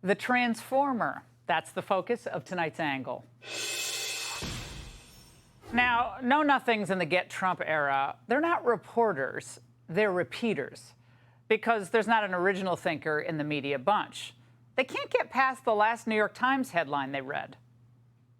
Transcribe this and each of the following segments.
The transformer. That's the focus of tonight's angle. Now, know-nothings in the Get Trump era, they're not reporters, they're repeaters, because there's not an original thinker in the media bunch. They can't get past the last New York Times headline they read.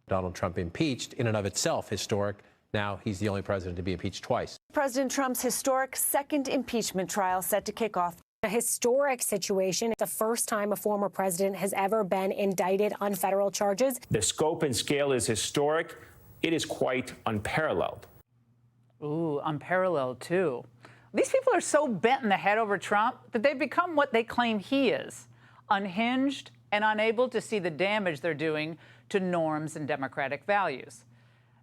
Donald Trump impeached, in and of itself historic. Now he's the only president to be impeached twice. President Trump's historic second impeachment trial set to kick off. A historic situation. The first time a former president has ever been indicted on federal charges. The scope and scale is historic. It is quite unparalleled. Ooh, unparalleled, too. These people are so bent in the head over Trump that they've become what they claim he is, unhinged and unable to see the damage they're doing to norms and democratic values.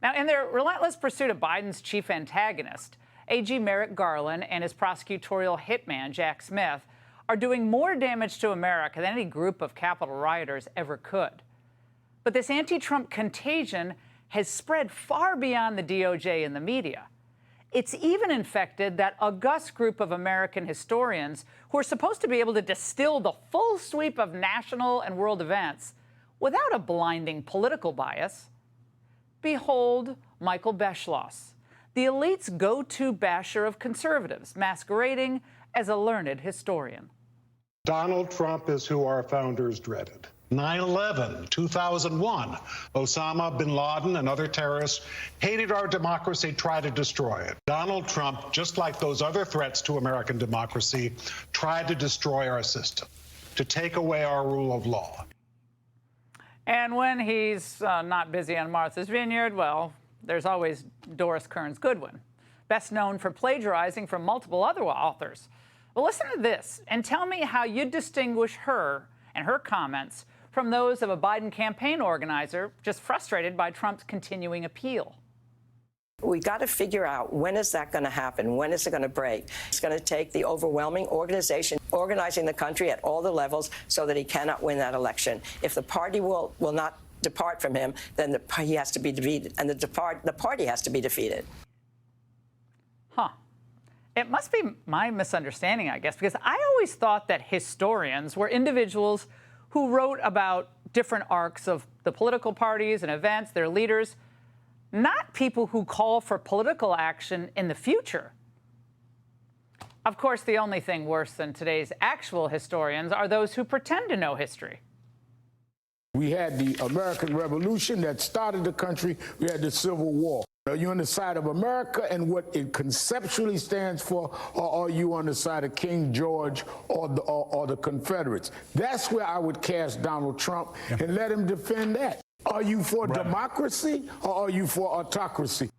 Now, in their relentless pursuit of Biden's chief antagonist, AG Merrick Garland and his prosecutorial hitman, Jack Smith, are doing more damage to America than any group of Capitol rioters ever could. But this anti-Trump contagion has spread far beyond the DOJ and the media. It's even infected that august group of American historians who are supposed to be able to distill the full sweep of national and world events without a blinding political bias. Behold Michael Beschloss, the elite's go-to basher of conservatives, masquerading as a learned historian. Donald Trump is who our founders dreaded. 9/11, 2001, Osama bin Laden and other terrorists hated our democracy, tried to destroy it. Donald Trump, just like those other threats to American democracy, tried to destroy our system, to take away our rule of law. And when he's not busy on Martha's Vineyard, well, there's always Doris Kearns Goodwin, best known for plagiarizing from multiple other authors. Well, listen to this and tell me how you distinguish her and her comments from those of a Biden campaign organizer just frustrated by Trump's continuing appeal. We got to figure out, when is that going to happen? When is it going to break? It's going to take the overwhelming organization organizing the country at all the levels so that he cannot win that election. If the party will not depart from him, then he has to be defeated, and the party has to be defeated. Huh. It must be my misunderstanding, I guess, because I always thought that historians were individuals who wrote about different arcs of the political parties and events, their leaders, not people who call for political action in the future. Of course, the only thing worse than today's actual historians are those who pretend to know history. We had the American Revolution that started the country. We had the Civil War. Are you on the side of America and what it conceptually stands for, or are you on the side of King George or the Confederates? That's where I would cast Donald Trump and let him defend that. Are you for democracy or are you for autocracy?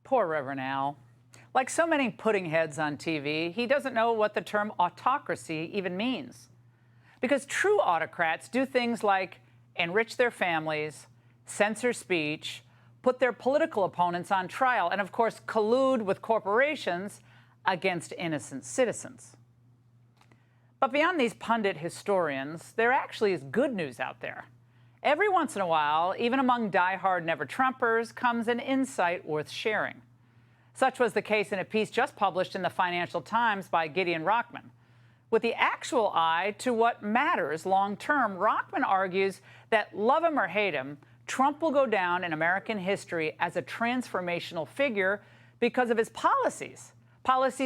Poor Reverend Al. Like so many pudding heads on TV, he doesn't know what the term autocracy even means. Because true autocrats do things like enrich their families, censor speech, put their political opponents on trial, and of course collude with corporations against innocent citizens. But beyond these pundit historians, there actually is good news out there. Every once in a while, even among die-hard never-Trumpers, comes an insight worth sharing. Such was the case in a piece just published in the Financial Times by Gideon Rachman. With the actual eye to what matters long-term, Rachman argues that, love him or hate him, Trump will go down in American history as a transformational figure because of his policies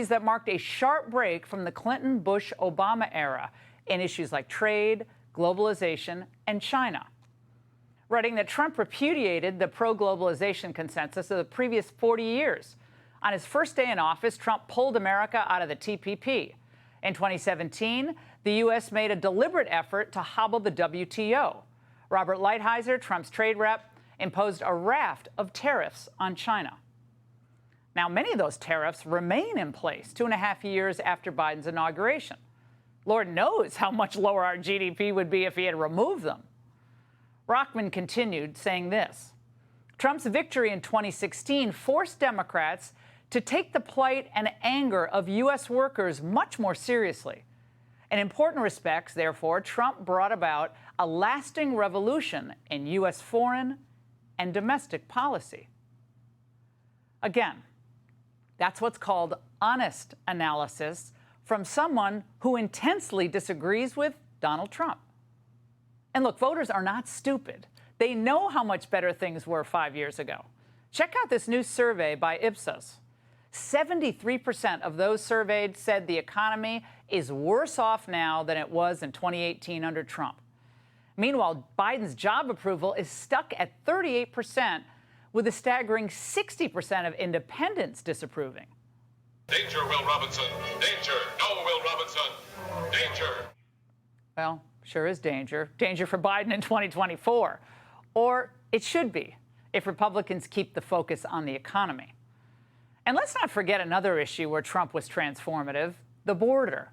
that marked a sharp break from the Clinton-Bush-Obama era in issues like trade, globalization, and China. Writing that Trump repudiated the pro-globalization consensus of the previous 40 years. On his first day in office, Trump pulled America out of the TPP. In 2017, the U.S. made a deliberate effort to hobble the WTO. Robert Lighthizer, Trump's trade rep, imposed a raft of tariffs on China. Now, many of those tariffs remain in place 2.5 years after Biden's inauguration. Lord knows how much lower our GDP would be if he had removed them. Rachman continued, saying this: Trump's victory in 2016 forced Democrats to take the plight and anger of U.S. workers much more seriously. In important respects, therefore, Trump brought about a lasting revolution in U.S. foreign and domestic policy. Again, that's what's called honest analysis from someone who intensely disagrees with Donald Trump. And look, voters are not stupid. They know how much better things were 5 years ago. Check out this new survey by Ipsos. 73% of those surveyed said the economy is worse off now than it was in 2018 under Trump. Meanwhile, Biden's job approval is stuck at 38%, with a staggering 60% of independents disapproving. Danger, Will Robinson. Danger. No, Will Robinson. Danger. Well, sure is danger. Danger for Biden in 2024. Or it should be, if Republicans keep the focus on the economy. And let's not forget another issue where Trump was transformative, the border.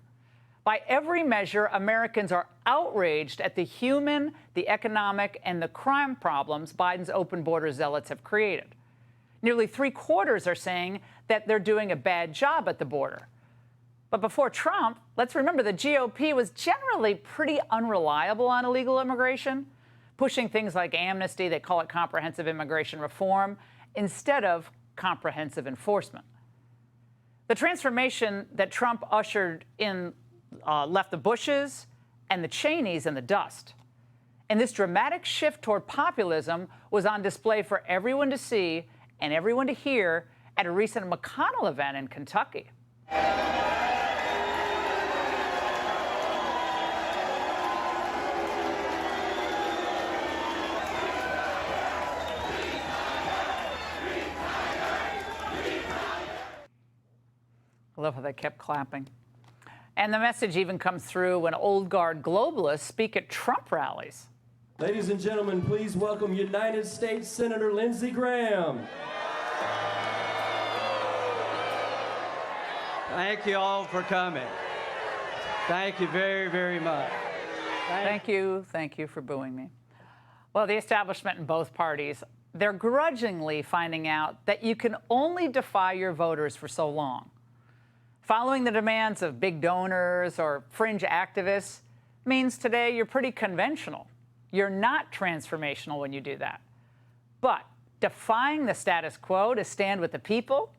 By every measure, Americans are outraged at the human, the economic, and the crime problems Biden's open border zealots have created. Nearly 3/4 are saying that they're doing a bad job at the border. But before Trump, let's remember the GOP was generally pretty unreliable on illegal immigration, pushing things like amnesty, they call it comprehensive immigration reform, instead of comprehensive enforcement. The transformation that Trump ushered in left the Bushes and the Cheneys in the dust. And this dramatic shift toward populism was on display for everyone to see and everyone to hear at a recent McConnell event in Kentucky. I love how they kept clapping. And the message even comes through when old guard globalists speak at Trump rallies. Ladies and gentlemen, please welcome United States Senator Lindsey Graham. Thank you all for coming. Thank you very, very much. Thank you for booing me. Well, the establishment in both parties, they're grudgingly finding out that you can only defy your voters for so long. Following the demands of big donors or fringe activists means today you're pretty conventional. You're not transformational when you do that. But defying the status quo to stand with the people,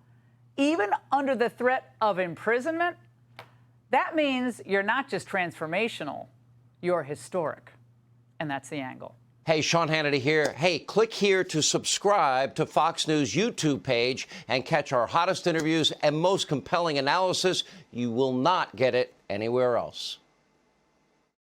even under the threat of imprisonment, that means you're not just transformational, you're historic. And that's the angle. Hey, Sean Hannity here. Hey, click here to subscribe to Fox News YouTube page and catch our hottest interviews and most compelling analysis. You will not get it anywhere else.